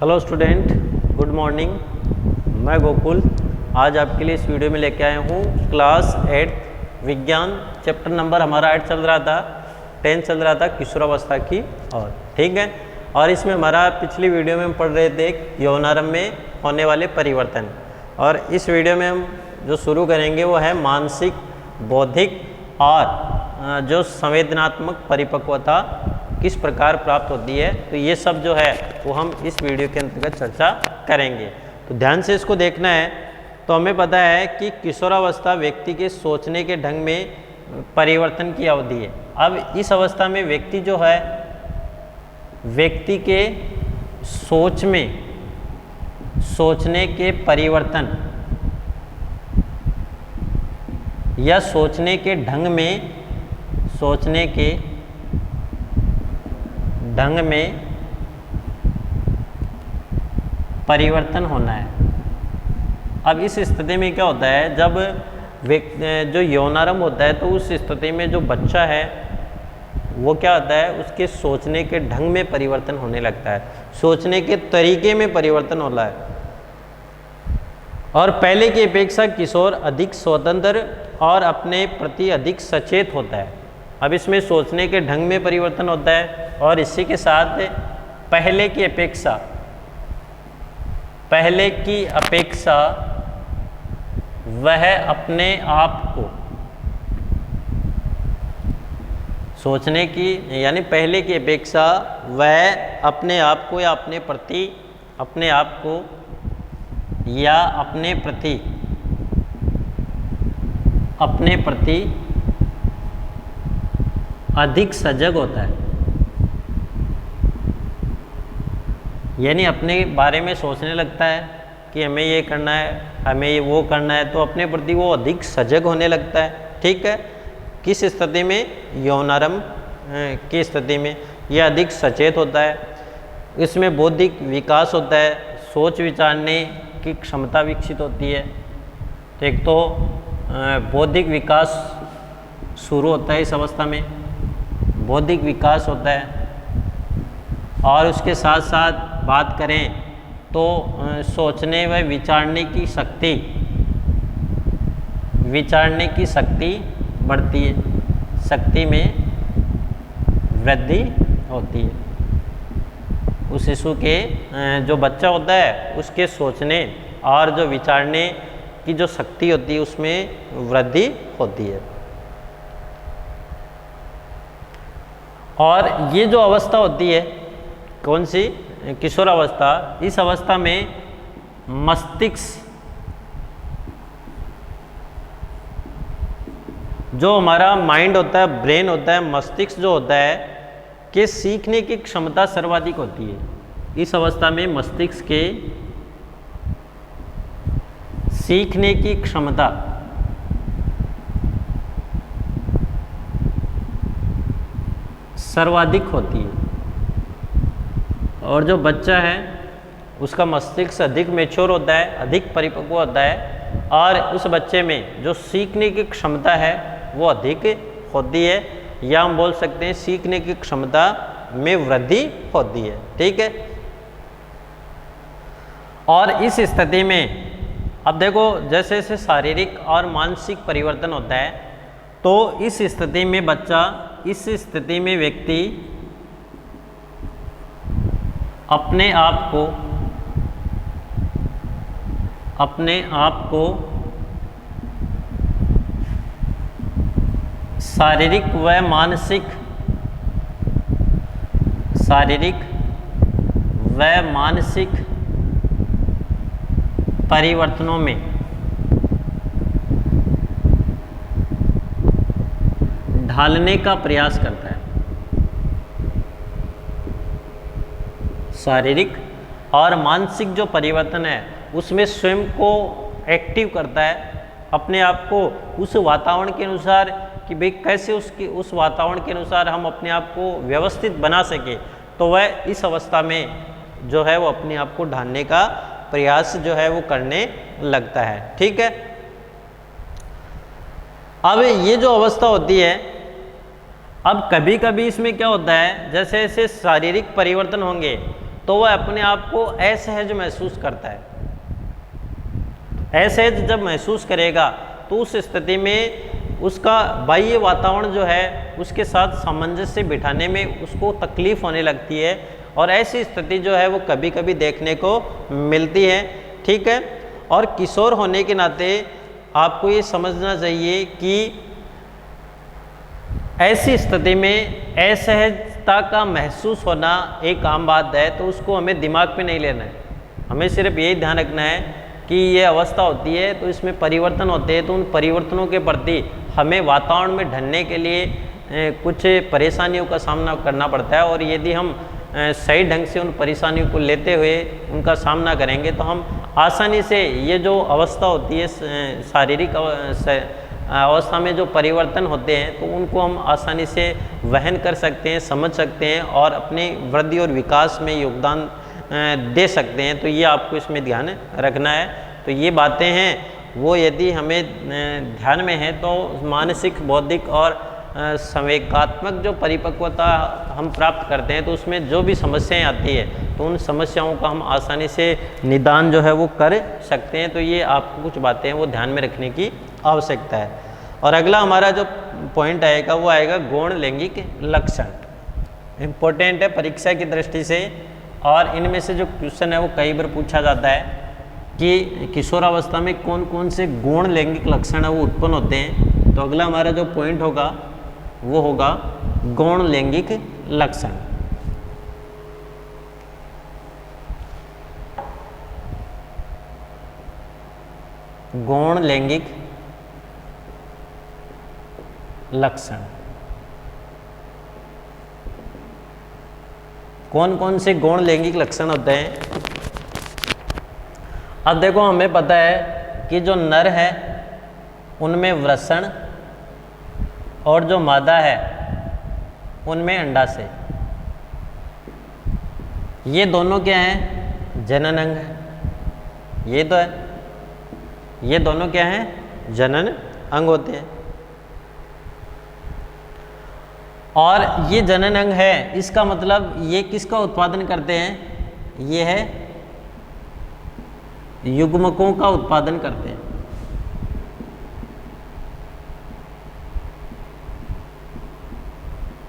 Hello student, good morning. मैं गोकुल आज आपके लिए इस वीडियो में लेके आया हूँ क्लास 8 विज्ञान चैप्टर नंबर हमारा 8 चल रहा था, 10 चल रहा था किशोरावस्था की और ठीक है। और इसमें हमारा पिछली वीडियो में हम पढ़ रहे थे यौनारंभ में होने वाले परिवर्तन, और इस वीडियो में हम जो शुरू करेंगे वो है मानसिक, बौद्धिक और जो संवेदनात्मक परिपक्वता किस प्रकार प्राप्त होती है। तो ये सब जो है वो हम इस वीडियो के अंतर्गत चर्चा करेंगे। तो ध्यान से इसको देखना है। तो हमें पता है कि किशोरावस्था व्यक्ति के सोचने के ढंग में परिवर्तन की अवधि है। अब इस अवस्था में व्यक्ति जो है, व्यक्ति के सोच में सोचने के परिवर्तन या सोचने के ढंग में परिवर्तन होना है। अब इस स्थिति में क्या होता है, जब जो यौनारंभ होता है तो उस स्थिति में जो बच्चा है वो क्या होता है, उसके सोचने के ढंग में परिवर्तन होने लगता है, सोचने के तरीके में परिवर्तन हो रहा है। और पहले की अपेक्षा किशोर अधिक स्वतंत्र और अपने प्रति अधिक सचेत होता है। अब इसमें सोचने के ढंग में परिवर्तन होता है और इसी के साथ पहले की अपेक्षा वह अपने आप को सोचने की, यानी पहले की अपेक्षा वह अपने आप को या अपने प्रति अधिक सजग होता है। यानी अपने बारे में सोचने लगता है कि हमें ये करना है, हमें ये वो करना है, तो अपने प्रति वो अधिक सजग होने लगता है। ठीक है, किस स्थिति में? यौनारंभ की स्थिति में यह अधिक सचेत होता है। इसमें बौद्धिक विकास होता है, सोच विचारने की क्षमता विकसित होती है। तो एक तो बौद्धिक विकास शुरू होता है इस अवस्था में, बौद्धिक विकास होता है। और उसके साथ साथ बात करें तो सोचने व विचारने की शक्ति बढ़ती है, शक्ति में वृद्धि होती है। उस शिशु के जो बच्चा होता है उसके सोचने और जो विचारने की जो शक्ति होती है उसमें वृद्धि होती है। और ये जो अवस्था होती है, कौन सी? किशोरावस्था। इस अवस्था में मस्तिष्क, जो हमारा माइंड होता है, ब्रेन होता है, मस्तिष्क जो होता है कि सीखने की क्षमता सर्वाधिक होती है। इस अवस्था में मस्तिष्क के सीखने की क्षमता सर्वाधिक होती है। और जो बच्चा है उसका मस्तिष्क अधिक मैच्योर होता है, अधिक परिपक्व होता है, और उस बच्चे में जो सीखने की क्षमता है वो अधिक होती है, या हम बोल सकते हैं सीखने की क्षमता में वृद्धि होती है। ठीक है। और इस स्थिति में अब देखो, जैसे जैसे शारीरिक और मानसिक परिवर्तन होता है, तो इस स्थिति में व्यक्ति अपने आप को शारीरिक व मानसिक परिवर्तनों में ढालने का प्रयास करता है। शारीरिक और मानसिक जो परिवर्तन है उसमें स्वयं को एक्टिव करता है, अपने आप को उस वातावरण के अनुसार कि भाई कैसे उस वातावरण के अनुसार हम अपने आप को व्यवस्थित बना सके। तो वह इस अवस्था में जो है वो अपने आप को ढालने का प्रयास जो है वो करने लगता है। ठीक है। अब ये जो अवस्था होती है, अब कभी कभी इसमें क्या होता है, जैसे जैसे शारीरिक परिवर्तन होंगे तो वह अपने आप को असहज महसूस करता है। असहज जब महसूस करेगा तो उस स्थिति में उसका बाह्य वातावरण जो है उसके साथ सामंजस्य बिठाने में उसको तकलीफ होने लगती है, और ऐसी स्थिति जो है वो कभी कभी देखने को मिलती है। ठीक है, और किशोर होने के नाते आपको ये समझना चाहिए कि ऐसी स्थिति में असहजता का महसूस होना एक आम बात है, तो उसको हमें दिमाग पे नहीं लेना है। हमें सिर्फ यही ध्यान रखना है कि ये अवस्था होती है तो इसमें परिवर्तन होते हैं, तो उन परिवर्तनों के प्रति हमें वातावरण में ढलने के लिए कुछ परेशानियों का सामना करना पड़ता है, और यदि हम सही ढंग से उन परेशानियों को लेते हुए उनका सामना करेंगे तो हम आसानी से ये जो अवस्था होती है शारीरिक अवस्था में जो परिवर्तन होते हैं तो उनको हम आसानी से वहन कर सकते हैं, समझ सकते हैं और अपनी वृद्धि और विकास में योगदान दे सकते हैं। तो ये आपको इसमें ध्यान रखना है। तो ये बातें हैं वो यदि हमें ध्यान में है तो मानसिक, बौद्धिक और संवेगात्मक जो परिपक्वता हम प्राप्त करते हैं तो उसमें जो भी समस्याएं आती है तो उन समस्याओं का हम आसानी से निदान जो है वो कर सकते हैं। तो ये आपको कुछ बातें हैं वो ध्यान में रखने की आवश्यकता है। और अगला हमारा जो पॉइंट आएगा वो आएगा गौण लैंगिक लक्षण। इम्पोर्टेंट है परीक्षा की दृष्टि से, और इनमें से जो क्वेश्चन है वो कई बार पूछा जाता है कि किशोरावस्था में कौन कौन से गौण लैंगिक लक्षण है वो उत्पन्न होते हैं। तो अगला हमारा जो पॉइंट होगा वो होगा गौण लैंगिक लक्षण। गौण लैंगिक लक्षण कौन कौन से गौण लैंगिक लक्षण होते हैं? अब देखो, हमें पता है कि जो नर है उनमें वृषण और जो मादा है उनमें अंडाशय। ये दोनों क्या हैं? जनन अंग है। ये तो है, ये दोनों क्या हैं? जनन अंग होते हैं। और ये जनन अंग है, इसका मतलब ये किसका उत्पादन करते हैं? ये है युग्मकों का उत्पादन करते हैं।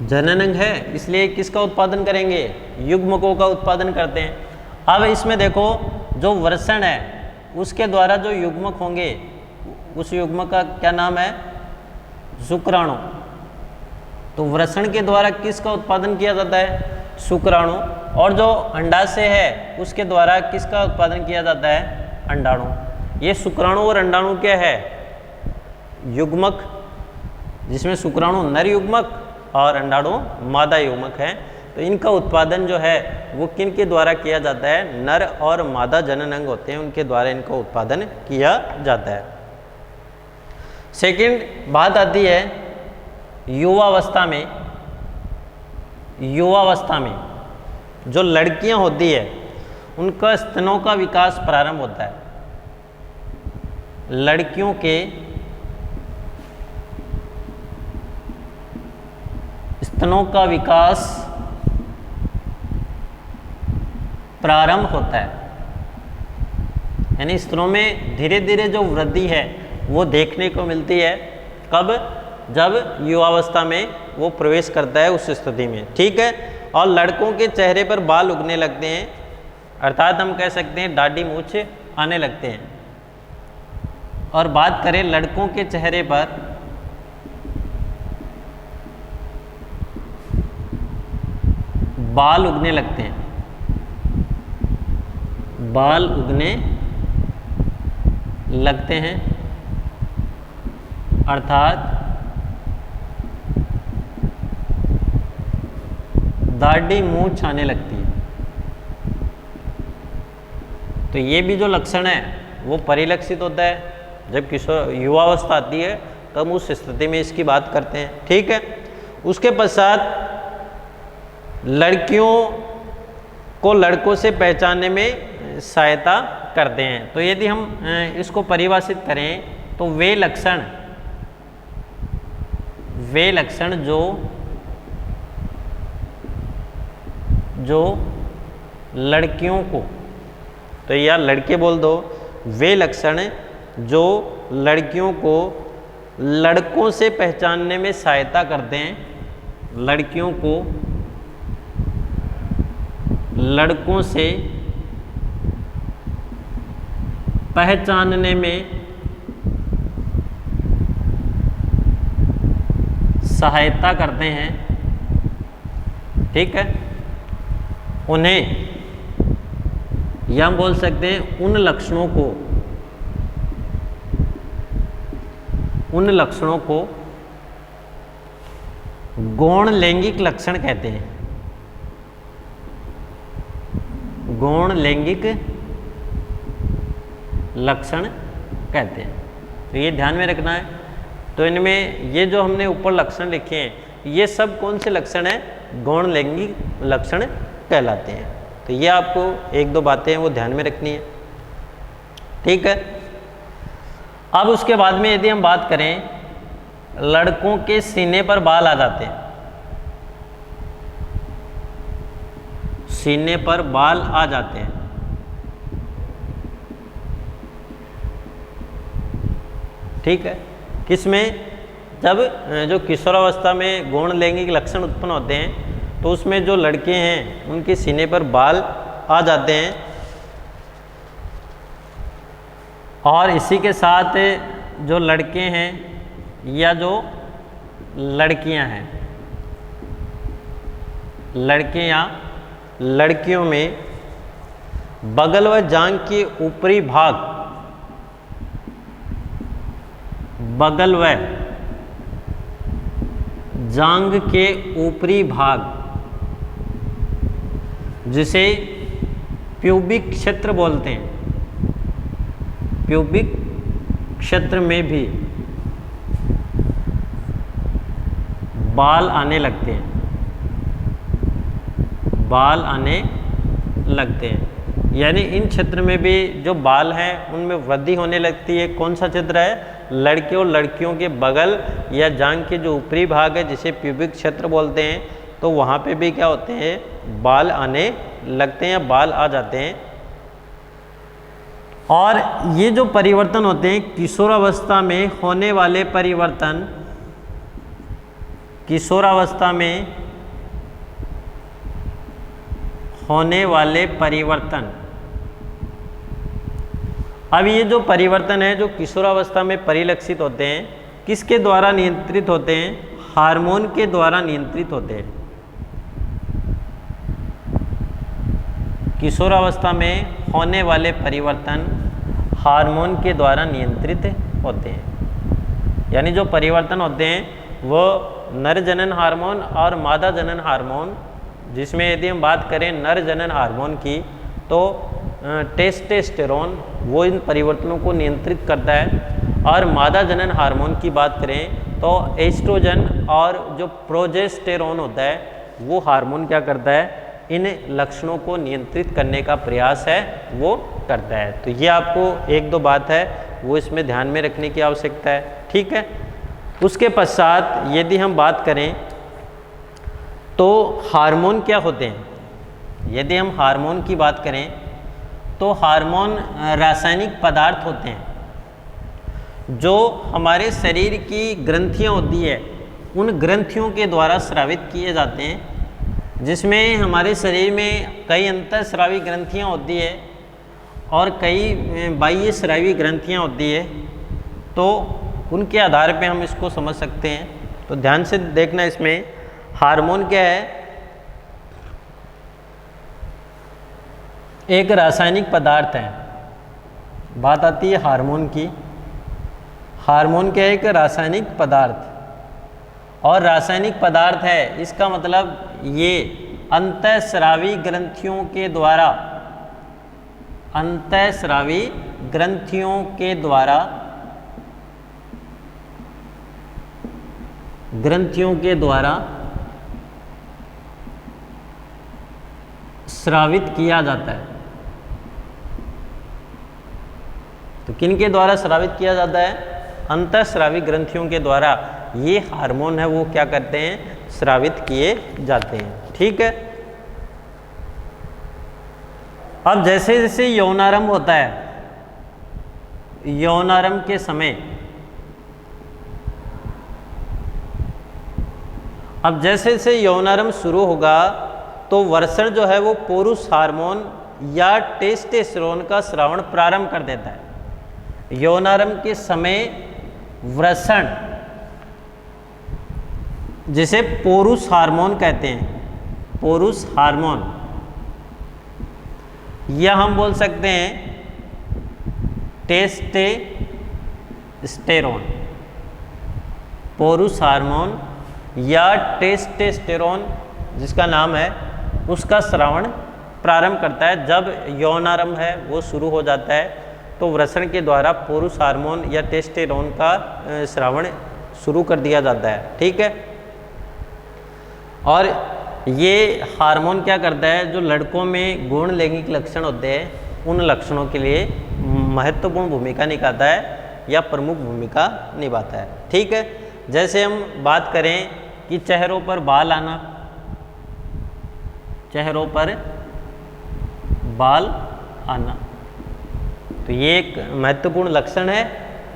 जनन अंग है इसलिए किसका उत्पादन करेंगे? युग्मकों का उत्पादन करते हैं। अब इसमें देखो, जो वृषण है उसके द्वारा जो युग्मक होंगे उस युग्मक का क्या नाम है? शुक्राणु। तो वृषण के द्वारा किसका उत्पादन किया जाता है? शुक्राणु। और जो अंडाशय है उसके द्वारा किसका उत्पादन किया जाता है? अंडाणु। ये शुक्राणु और अंडाणु क्या है? युग्मक, जिसमें शुक्राणु नर युग्मक और अंडाणु मादा युग्मक है। तो इनका उत्पादन जो है वो किन के द्वारा किया जाता है? नर और मादा जनन अंग होते हैं उनके द्वारा इनका उत्पादन किया जाता है। सेकंड बात आती है युवावस्था में। युवावस्था में जो लड़कियां होती है उनका स्तनों का विकास प्रारंभ होता है। लड़कियों के स्तनों का विकास प्रारंभ होता है, यानी स्तनों में धीरे धीरे जो वृद्धि है वो देखने को मिलती है। कब? जब युवावस्था में वो प्रवेश करता है उस स्थिति में। ठीक है। और लड़कों के चेहरे पर बाल उगने लगते हैं, अर्थात हम कह सकते हैं दाढ़ी मूछ आने लगते हैं। और बात करें लड़कों के चेहरे पर बाल उगने लगते हैं, बाल उगने लगते हैं, अर्थात दाढ़ी मूछ आने लगती है। तो ये भी जो लक्षण है वो परिलक्षित होता है जब किशोर युवावस्था आती है, तब उस स्थिति में इसकी बात करते हैं। ठीक है। उसके पश्चात लड़कियों को लड़कों से पहचानने में सहायता करते हैं। तो यदि हम इसको परिभाषित करें तो वे लक्षण जो लड़कियों को, तो या लड़के बोल दो, वे लक्षण जो लड़कियों को लड़कों से पहचानने में सहायता करते हैं, लड़कियों को लड़कों से पहचानने में सहायता करते हैं, ठीक है, उन्हें या हम बोल सकते हैं उन लक्षणों को गौण लैंगिक लक्षण कहते हैं। गौण लैंगिक लक्षण कहते हैं। तो ये ध्यान में रखना है। तो इनमें ये जो हमने ऊपर लक्षण लिखे हैं, ये सब कौन से लक्षण हैं? गौण लैंगिक लक्षण कहलाते हैं। तो ये आपको एक दो बातें हैं वो ध्यान में रखनी है, ठीक है। अब उसके बाद में यदि हम बात करें, लड़कों के सीने पर बाल आ जाते हैं, सीने पर बाल आ जाते हैं, ठीक है। किसमें? जब जो किशोरावस्था में गौण लैंगिक लक्षण उत्पन्न होते हैं, तो उसमें जो लड़के हैं उनके सीने पर बाल आ जाते हैं, और इसी के साथ जो लड़के हैं या जो लड़कियां हैं, लड़के या लड़कियों में बगल व जांघ के ऊपरी भाग, बगल व जांघ के ऊपरी भाग, जिसे प्यूबिक क्षेत्र बोलते हैं, प्यूबिक क्षेत्र में भी बाल आने लगते हैं, बाल आने लगते हैं। यानी इन क्षेत्र में भी जो बाल हैं उनमें वृद्धि होने लगती है। कौन सा क्षेत्र है? लड़के और लड़कियों के बगल या जांघ के जो ऊपरी भाग है, जिसे प्यूबिक क्षेत्र बोलते हैं, तो वहाँ पे भी क्या होते हैं? बाल आने लगते हैं या बाल आ जाते हैं। और ये जो परिवर्तन होते हैं, किशोरावस्था में होने वाले परिवर्तन, किशोरावस्था में होने वाले परिवर्तन, अब ये जो परिवर्तन है जो किशोरावस्था में परिलक्षित होते हैं, किसके द्वारा नियंत्रित होते हैं? हार्मोन के द्वारा नियंत्रित होते हैं। किशोरावस्था में होने वाले परिवर्तन हार्मोन के द्वारा नियंत्रित होते हैं। यानी जो परिवर्तन होते हैं वो नर जनन हार्मोन और मादा जनन हार्मोन, जिसमें यदि हम बात करें नर जनन हार्मोन की, तो टेस्टोस्टेरोन वो इन परिवर्तनों को नियंत्रित करता है, और मादा जनन हार्मोन की बात करें तो एस्ट्रोजन और जो प्रोजेस्टेरोन होता है वो हार्मोन क्या करता है? इन लक्षणों को नियंत्रित करने का प्रयास है वो करता है। तो ये आपको एक दो बात है वो इसमें ध्यान में रखने की आवश्यकता है, ठीक है। उसके पश्चात यदि हम बात करें तो हार्मोन क्या होते हैं? यदि हम हार्मोन की बात करें तो हार्मोन रासायनिक पदार्थ होते हैं जो हमारे शरीर की ग्रंथियां होती है उन ग्रंथियों के द्वारा स्रावित किए जाते हैं, जिसमें हमारे शरीर में कई अंतःस्रावी ग्रंथियां होती है और कई बाह्य स्रावी ग्रंथियां होती है। तो उनके आधार पे हम इसको समझ सकते हैं। तो ध्यान से देखना, इसमें हार्मोन क्या है? एक रासायनिक पदार्थ है। बात आती है हार्मोन की। हार्मोन क्या है? एक रासायनिक पदार्थ, और रासायनिक पदार्थ है इसका मतलब ये अंतःस्रावी ग्रंथियों के द्वारा, अंतःस्रावी ग्रंथियों के द्वारा, ग्रंथियों के द्वारा स्रावित किया जाता है। तो किन के द्वारा स्रावित किया जाता है? अंतःस्रावी ग्रंथियों के द्वारा ये हार्मोन है वो क्या करते हैं? स्रावित किए जाते हैं, ठीक है। अब जैसे जैसे यौनारंभ होता है, यौनारंभ के समय, अब जैसे जैसे यौनारंभ शुरू होगा तो वृषण जो है वो पुरुष हार्मोन या टेस्टोस्टेरोन का स्रावन प्रारंभ कर देता है। यौनारंभ के समय वृषण, जिसे पुरुष हार्मोन कहते हैं, पुरुष हार्मोन, या हम बोल सकते हैं टेस्टोस्टेरोन, पुरुष हार्मोन या टेस्टोस्टेरोन जिसका नाम है, उसका स्रावन प्रारंभ करता है। जब यौनारंभ है वो शुरू हो जाता है तो वृषण के द्वारा पुरुष हार्मोन या टेस्टोस्टेरोन का स्रावन शुरू कर दिया जाता है। ठीक है। और ये हार्मोन क्या करता है, जो लड़कों में गौण लैंगिक लक्षण होते हैं उन लक्षणों के लिए महत्वपूर्ण भूमिका निभाता है या प्रमुख भूमिका निभाता है। ठीक है। जैसे हम बात करें कि चेहरों पर बाल आना, चेहरों पर बाल आना, तो ये एक महत्वपूर्ण लक्षण है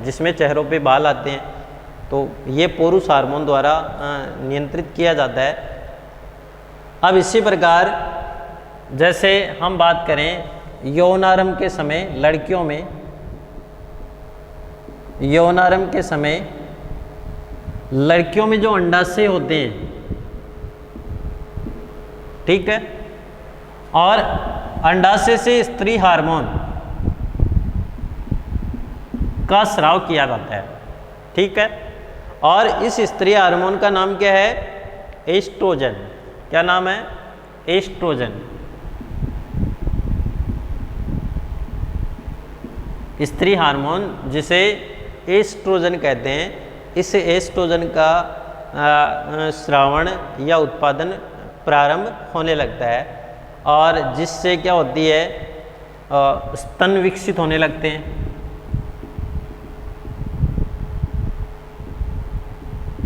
जिसमें चेहरों पे बाल आते हैं, तो ये पुरुष हार्मोन द्वारा नियंत्रित किया जाता है। अब इसी प्रकार जैसे हम बात करें यौनारंभ के समय लड़कियों में, यौनारंभ के समय लड़कियों में जो अंडाशय होते हैं, ठीक है, और अंडाशय से स्त्री हार्मोन का स्राव किया जाता है। ठीक है। और इस स्त्री हार्मोन का नाम क्या है, एस्ट्रोजन। क्या नाम है, एस्ट्रोजन। स्त्री हार्मोन जिसे एस्ट्रोजन कहते हैं, इस एस्ट्रोजन का स्रावण या उत्पादन प्रारंभ होने लगता है और जिससे क्या होती है, स्तन विकसित होने लगते हैं,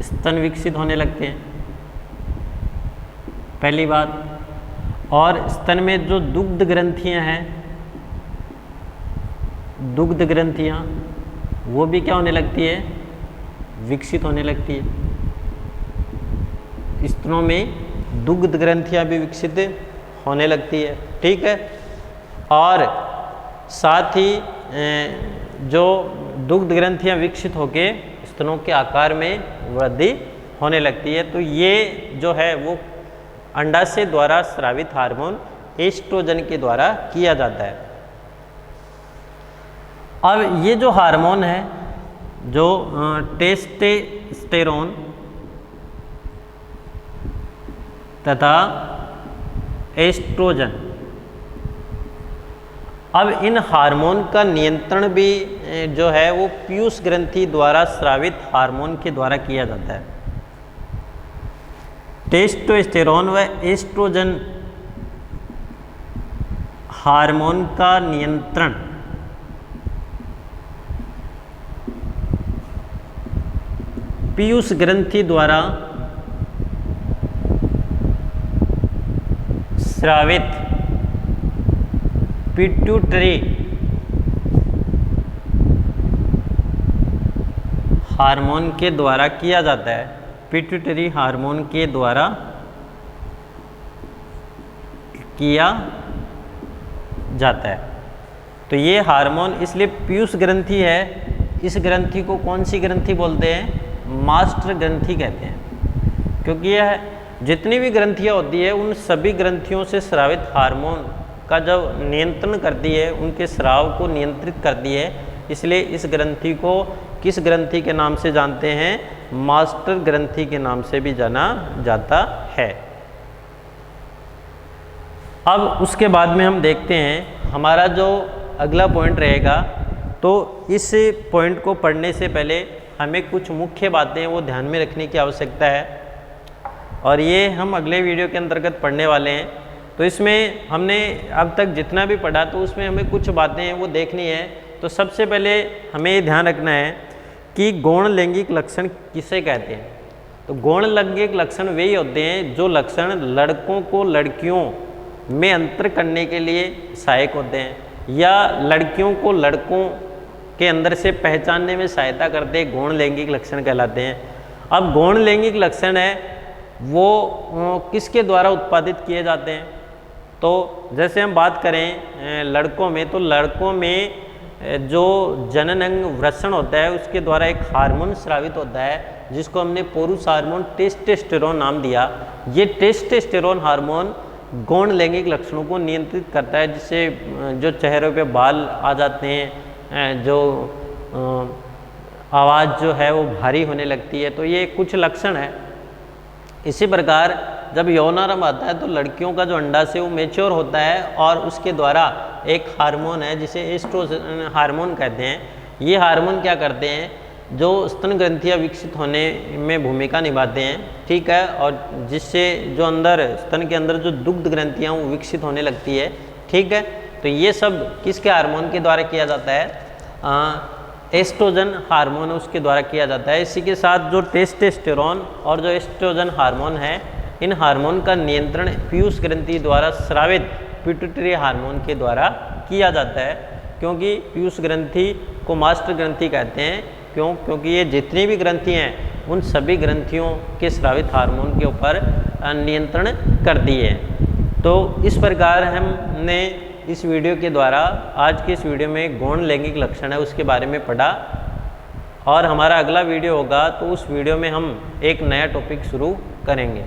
स्तन विकसित होने लगते हैं, पहली बात। और स्तन में जो दुग्ध ग्रंथियां हैं, दुग्ध ग्रंथियां वो भी क्या होने लगती है, विकसित होने लगती है। स्तनों में दुग्ध ग्रंथियां भी विकसित होने लगती है। ठीक है। और साथ ही जो दुग्ध ग्रंथियां विकसित होके स्तनों के आकार में वृद्धि होने लगती है। तो ये जो है वो अंडाशय द्वारा स्रावित हार्मोन एस्ट्रोजन के द्वारा किया जाता है। अब ये जो हार्मोन है, जो टेस्टोस्टेरोन तथा एस्ट्रोजन, अब इन हार्मोन का नियंत्रण भी जो है वो पीयूष ग्रंथि द्वारा स्रावित हार्मोन के द्वारा किया जाता है। टेस्टोस्टेरोन व एस्ट्रोजन हार्मोन का नियंत्रण पीयूष ग्रंथि द्वारा स्रावित पिट्यूटरी हार्मोन के द्वारा किया जाता है। पिट्यूटरी हार्मोन के द्वारा किया जाता है। तो ये हार्मोन इसलिए पीयूष ग्रंथि है, इस ग्रंथि को कौन सी ग्रंथि बोलते हैं, मास्टर ग्रंथि कहते हैं, क्योंकि यह जितनी भी ग्रंथियां होती है उन सभी ग्रंथियों से स्रावित हार्मोन का जब नियंत्रण करती है, उनके स्राव को नियंत्रित करती है, इसलिए इस ग्रंथि को किस ग्रंथि के नाम से जानते हैं, मास्टर ग्रंथि के नाम से भी जाना जाता है। अब उसके बाद में हम देखते हैं हमारा जो अगला पॉइंट रहेगा, तो इस पॉइंट को पढ़ने से पहले हमें कुछ मुख्य बातें वो ध्यान में रखने की आवश्यकता है और ये हम अगले वीडियो के अंतर्गत पढ़ने वाले हैं। तो इसमें हमने अब तक जितना भी पढ़ा तो उसमें हमें कुछ बातें वो देखनी है। तो सबसे पहले हमें ये ध्यान रखना है कि गौण लैंगिक लक्षण किसे कहते हैं। तो गौण लैंगिक लक्षण वही होते हैं जो लक्षण लड़कों को लड़कियों में अंतर करने के लिए सहायक होते हैं, या लड़कियों को लड़कों के अंदर से पहचानने में सहायता करते हैं, गौण लैंगिक लक्षण कहलाते हैं। अब गौण लैंगिक लक्षण है वो किसके द्वारा उत्पादित किए जाते हैं? तो जैसे हम बात करें लड़कों में, तो लड़कों में जो जनन अंग वृषण होता है उसके द्वारा एक हार्मोन स्रावित होता है जिसको हमने पुरुष हार्मोन टेस्टोस्टेरोन नाम दिया। ये टेस्टोस्टेरोन हार्मोन गौण लैंगिक लक्षणों को नियंत्रित करता है, जिससे जो चेहरे पे बाल आ जाते हैं, जो आवाज़ जो है वो भारी होने लगती है, तो ये कुछ लक्षण है। इसी प्रकार जब यौनारंभ आता है तो लड़कियों का जो अंडाशय वो मैच्योर होता है और उसके द्वारा एक हार्मोन है जिसे एस्ट्रोजन हार्मोन कहते हैं। ये हार्मोन क्या करते हैं, जो स्तन ग्रंथियाँ विकसित होने में भूमिका निभाते हैं, ठीक है, और जिससे जो अंदर स्तन के अंदर जो दुग्ध ग्रंथियाँ वो विकसित होने लगती है, ठीक है। तो ये सब किसके हार्मोन के द्वारा किया जाता है? एस्ट्रोजन हार्मोन उसके द्वारा किया जाता है। इसी के साथ जो टेस्टोस्टेरोन और जो एस्ट्रोजन हार्मोन है, इन हार्मोन का नियंत्रण पीयूष ग्रंथि द्वारा स्रावित पिट्यूटरी हार्मोन के द्वारा किया जाता है। क्योंकि पीयूष ग्रंथि को मास्टर ग्रंथि कहते हैं, क्योंकि ये जितनी भी ग्रंथि हैं उन सभी ग्रंथियों के स्रावित हार्मोन के ऊपर नियंत्रण करती है। तो इस प्रकार हमने इस वीडियो के द्वारा, आज के इस वीडियो में गौण लैंगिक लक्षण है उसके बारे में पढ़ा, और हमारा अगला वीडियो होगा तो उस वीडियो में हम एक नया टॉपिक शुरू करेंगे।